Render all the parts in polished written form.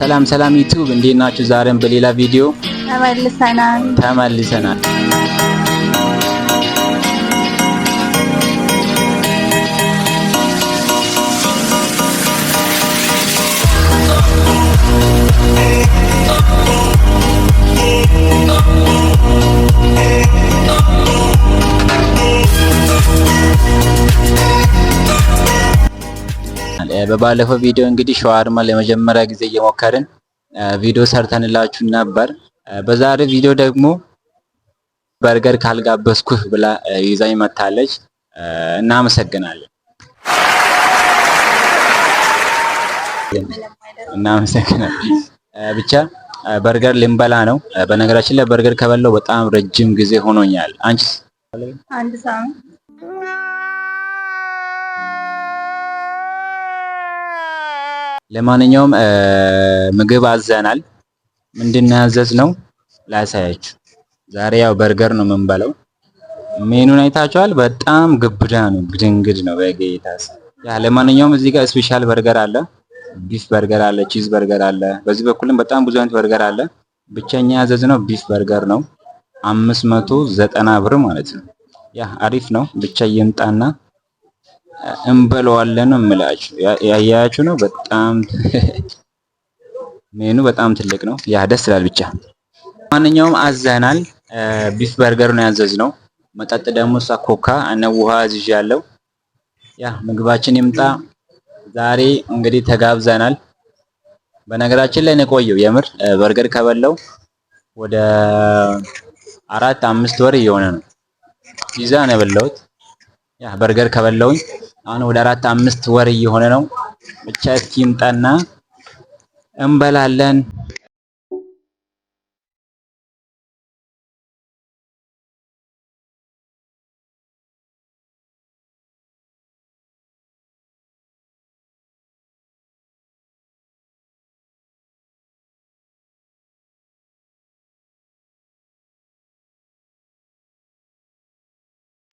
ሰላም ሰላም ዩቲዩብ እንዴት ናችሁ? ዛሬም በሌላ ቪዲዮ ተመልሰናል። በባለፈው ቪዲዮ እንግዲህ ሸዋርማ ለመጀመሪያ ጊዜ እየሞከርን ቪዲዮ ሰርተንላችሁ ነበር። በዛሬ ቪዲዮ ደግሞ በርገር ካልጋበዝኩህ ብላ ይዛኝ መታለች። እናመሰግናለን። ብቻ በርገር ልንበላ ነው። በነገራችን ላይ በርገር ከበላው በጣም ረጅም ጊዜ ሆኖኛል። አንቺስ? አንድ ሳምንት። ለማንኛውም ምግብ አዘናል። ምንድነው ያዘዝነው? ላሳያችሁ። ዛሬ ያው በርገር ነው የምንበላው። ሜኑን አይታችኋል? በጣም ግብዳ ነው፣ ግድንግድ ነው በጌታስ። ያ ለማንኛውም እዚህ ጋር ስፔሻል በርገር አለ፣ ቢፍ በርገር አለ፣ ቺዝ በርገር አለ። በዚህ በኩልም በጣም ብዙ አይነት በርገር አለ። ብቸኛ ያዘዝነው ቢፍ በርገር ነው። 590 ብር ማለት ነው። ያ አሪፍ ነው። ብቻ ይምጣና እንበለዋለን እምላችሁ። ያያችሁ ነው። በጣም ሜኑ በጣም ትልቅ ነው። ያ ደስ ይላል። ብቻ ማንኛውም አዘናል። ቢፍ በርገር ነው ያዘዝነው። መጠጥ ደግሞ ኮካ እና ውሃ አዝዣለሁ። ያ ምግባችን ይምጣ። ዛሬ እንግዲህ ተጋብዘናል። በነገራችን ላይ ነው ቆየው የምር በርገር ከበላው ወደ 4-5 ወር እየሆነ ነው። ፒዛ ነው የበላሁት። ያ በርገር ከበላውኝ አሁን ወደ 4-5 ወር እየሆነ ነው። ብቻ እስኪ ይምጣና እንበላለን።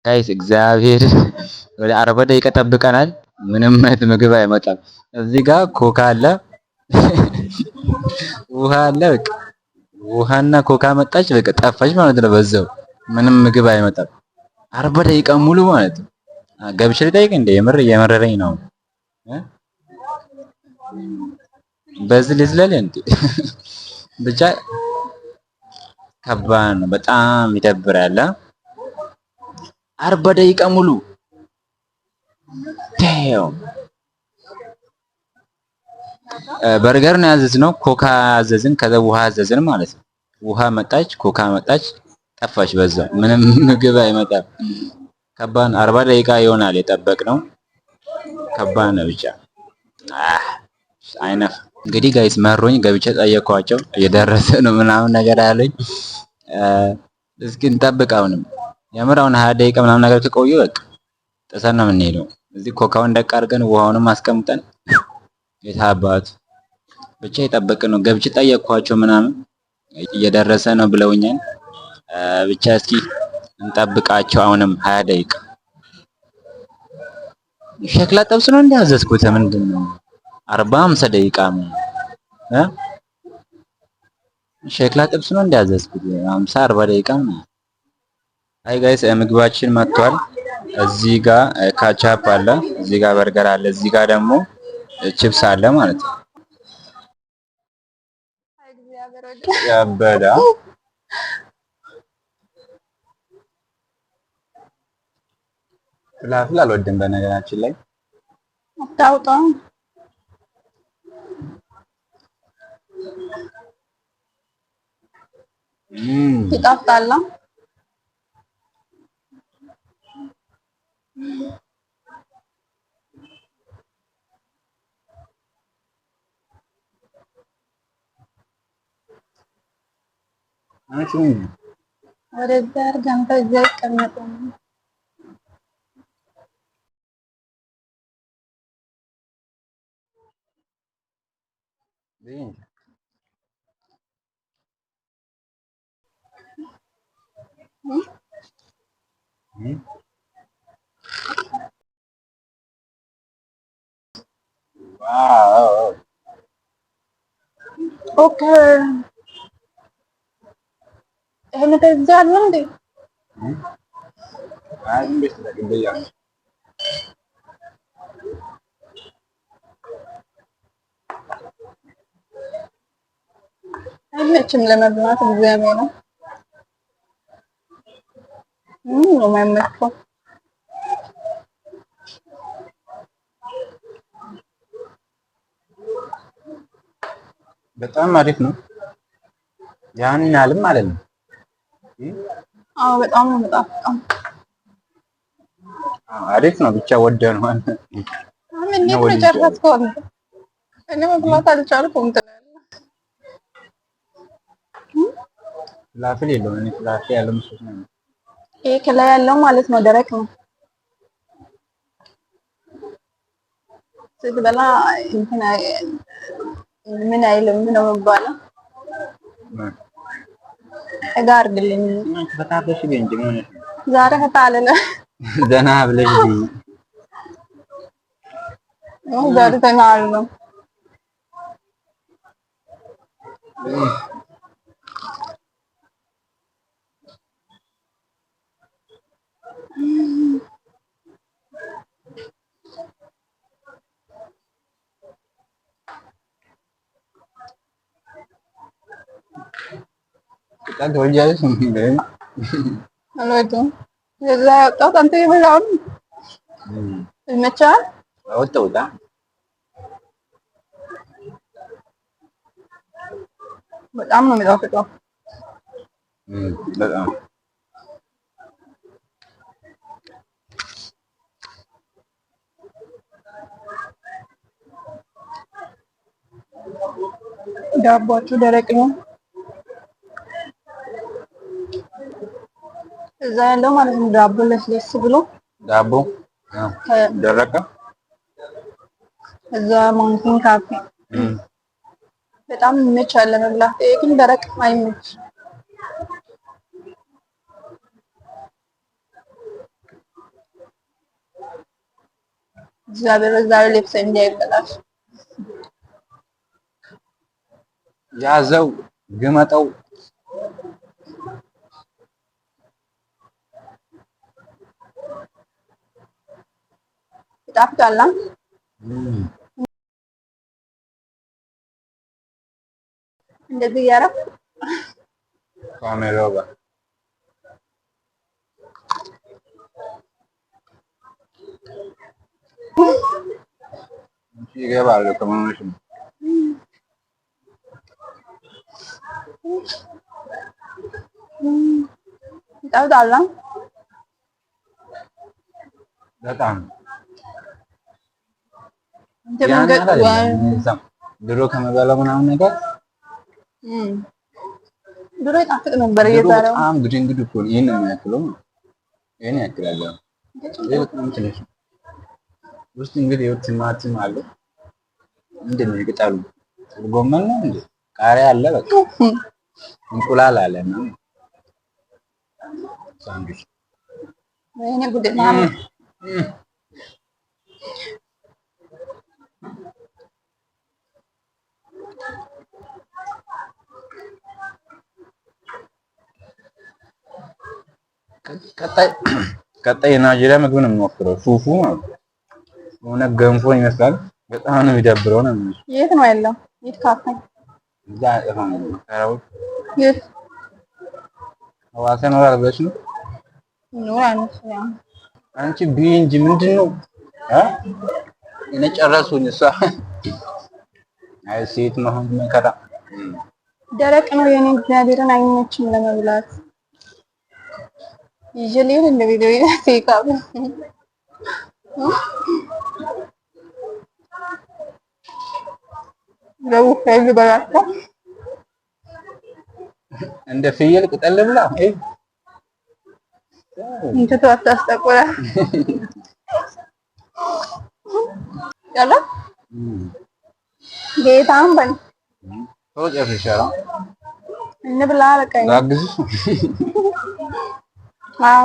ጋይስ እግዚአብሔር ወደ 40 ደቂቃ ጠብቀናል። ምንም አይነት ምግብ አይመጣም። እዚህ ጋር ኮካ አለ፣ ውሃ አለ። በቃ ውሃና ኮካ መጣች፣ በቃ ጠፋች ማለት ነው። በዛው ምንም ምግብ አይመጣም። 40 ደቂቃ ሙሉ ማለት ነው። ገብቼ ልጠይቅ እንደ የምር እየመረረኝ ነው። በዚህ ልዝለል እንዴ? ብቻ ከባድ ነው። በጣም ይደብራል። 40 ደቂቃ ሙሉ በርገር ነው ያዘዝነው። ኮካ አዘዝን፣ ከዛ ውሃ አዘዝን ማለት ነው። ውሃ መጣች፣ ኮካ መጣች፣ ጠፋች። በዛው ምንም ምግብ አይመጣም። ከባድ ነው። 40 ደቂቃ ይሆናል የጠበቅነው። ከባድ ነው። ብቻ አይነፍ። እንግዲህ ጋይስ መሮኝ ገብቼ ጠየኳቸው። እየደረሰ ነው ምናምን ነገር አለኝ። እስኪ እንጠብቅ። አሁንም የምር አሁን 20 ደቂቃ ምናምን ነገር ከቆዩ በቃ ጥሰን ነው የምንሄደው። እዚህ ኮካውን ደቅ አድርገን ውሃውንም አስቀምጠን የታባቱ ብቻ የጠበቅን ነው። ገብቼ ጠየቅኳቸው ምናምን እየደረሰ ነው ብለውኛል። ብቻ እስኪ እንጠብቃቸው። አሁንም 20 ደቂቃ። ሸክላ ጥብስ ነው እንዲያዘዝኩት ምንድን ነው 40-50 ደቂቃ ሸክላ ጥብስ ነው እንዲያዘዝኩት 50-40 ደቂቃ ነው። አይ ጋይስ ምግባችን መጥቷል። እዚህ ጋር ካቻፕ አለ፣ እዚህ ጋር በርገር አለ፣ እዚህ ጋር ደግሞ ቺፕስ አለ ማለት ነው። ያበዳ ፍላፍል አልወድም በነገራችን ላይ አታውጣው። ይጣፍጣል። ወደዛ አድርገን በዛ ይቀመጥ። ዋው ኦኬ ይሄን ተይዛል እንዴ? አይ ቤት ተቀበያ አይመችም ለመብላት እግዚአብሔር ነው የማይመቸው። በጣም አሪፍ ነው። ያን ያህልም ማለት ነው። አዎ በጣም ነው በጣም አሪፍ ነው። ብቻ ወደነው ማለት አሁን እንዴት ነው ጨረስከው? እኔ መብላት አልቻልኩም ትላለህ። ፍላፍል የለውም። እኔ ፍላፍል ያለው መስሎኝ ነው። ይሄ ከላይ ያለው ማለት ነው ደረቅ ነው። ስትበላ እንትን ምን አይልም ነው የሚባለው። እጋ አድርግልኝ በታበሽ እንጂ ምን ዛሬ ህታለለ ዘና ብለሽ ዛሬ ተናል ነው ቃል ተወልጃለሽ እንዴ? አልወጣም። የዛ ያወጣሁት አንተ የበላውን ይመቻል። አወጣሁት። በጣም ነው የሚጣፍጠው። በጣም ዳቦቹ ደረቅ ነው። እዛ ያለው ማለት ነው ዳቦ ለስለስ ብሎ ዳቦ ደረቀ። እዛ ማውንቴን ካፌ በጣም ይመቻል ለመብላት። ይሄ ግን ደረቅ አይመች። እግዚአብሔር ዛሬ ልብስ እንዳይበላሽ ያዘው ግመጠው። ይጣፍጣል። እንደዚህ እያደረኩ ካሜራው ጋር ይገባል። ከመሆንሽ ይጣፍጣል። በጣም ድሮ ከመበላው ምናምን ነገር ድሮ ይጣፍጥ ነበር። እየዛሬው በጣም ግድንግድ እኮ ነው። ይሄን የሚያክለው ይሄን ያክላል። ይሄ በጣም ትንሽ ውስጥ እንግዲህ ይኸው ቲማቲም አለ። ምንድን ነው የቅጠሉ ጎመን ነው እንዴ? ቃሪያ አለ። በቃ እንቁላል አለ እና ሳንዱች ወይኔ ጉድ ማማ ቀጣይ የናይጄሪያ ምግብ ነው የምንሞክረው። ፉፉ ማለት ሆነ ገንፎ ይመስላል። በጣም ነው የሚደብረው ነው። የት ነው ያለው? የት ካፌ? እዛ አሁን ታራው የት ሐዋሳ ነው ብለሽ ነው? ኖር አንቺ አንቺ ቢይ እንጂ ምንድን ነው እኔ ጨረሱኝ። እሷ አይ ሴት መሆን መከራ። ደረቅ ነው የኔ እግዚአብሔርን አይመችም ለመብላት። ይጀሌን እንደ ቪዲዮ ይካብ ለው ፈይል በላታ እንደ ፍየል ቅጠል ብላ እንት ተዋታስጠቆራ ያላ ጌታም በል ቶሎ ጨርሻለሁ። እንብላ በቃ ላግዝሽ። አዎ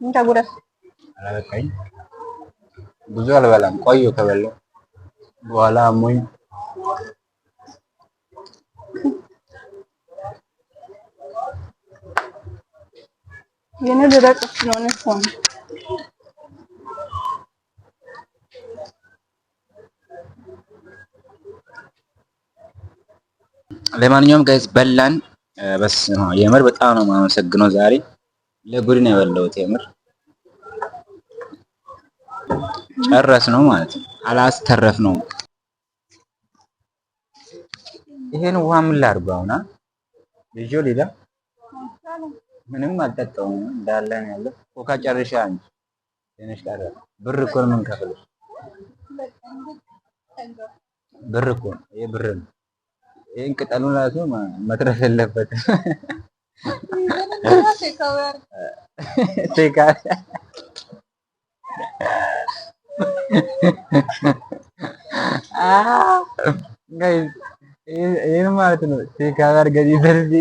እንታ ጉረስ አላበቃኝ። ብዙ አልበላም። ቆየሁ ከበላሁ በኋላ አሞኝ የኔ ደረቅ ስለሆነ እኮ ነው። ለማንኛውም ጋይስ በላን። በስመ አብ የምር በጣም ነው የማመሰግነው። ዛሬ ለጉድ ነው የበላሁት የምር። ጨረስ ነው ማለት ነው፣ አላስተረፍ ነው። ይሄን ውሃ ምን ላድርገው አሁን? ልጆ ሌላ ምንም አልጠጣሁም እንዳለ ነው ያለው። ኮካ ጨርሻ እንጂ ትንሽ ቀረ። ብር እኮ ነው የምንከፍለው። ብር እኮ ነው ይሄ ብር ነው። ይሄን ቅጠሉን ራሱ መትረፍ የለበትም። ቴካ ጋይስ ይሄን ማለት ነው ቴካ ጋር ገዚህ ደርዚ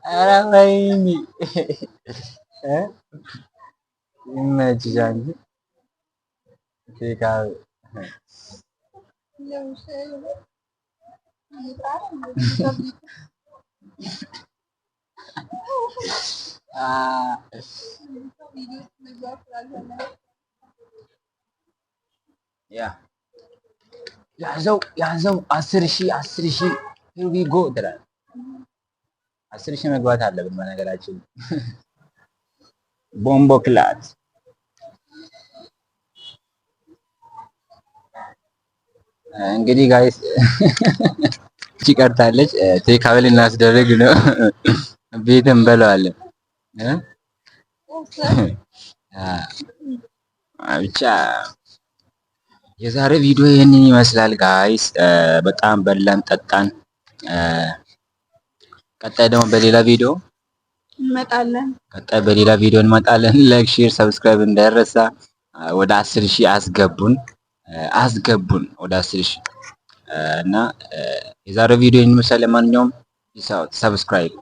ኧረ ወይኔ ይመችሽ እንጂ ቴካ ያዘው 10,000 here we go ትላለህ። 10,000 መግባት አለብን በነገራችን። ቦምቦ ክላት እንግዲህ ጋይስ እቺ ቀርታለች። ቴካብል እናስደርግ ነው ቤት እንበለዋለን። ብቻ የዛሬ ቪዲዮ ይህንን ይመስላል ጋይስ። በጣም በላን ጠጣን። ቀጣይ ደግሞ በሌላ ቪዲዮ እንመጣለን። ላይክ፣ ሼር፣ ሰብስክራይብ እንዳይረሳ። ወደ 10,000 አስገቡን ወደ 10,000 እና የዛሬው ቪዲዮ ይህን ይመስላል። ለማንኛውም ሰብስክራይብ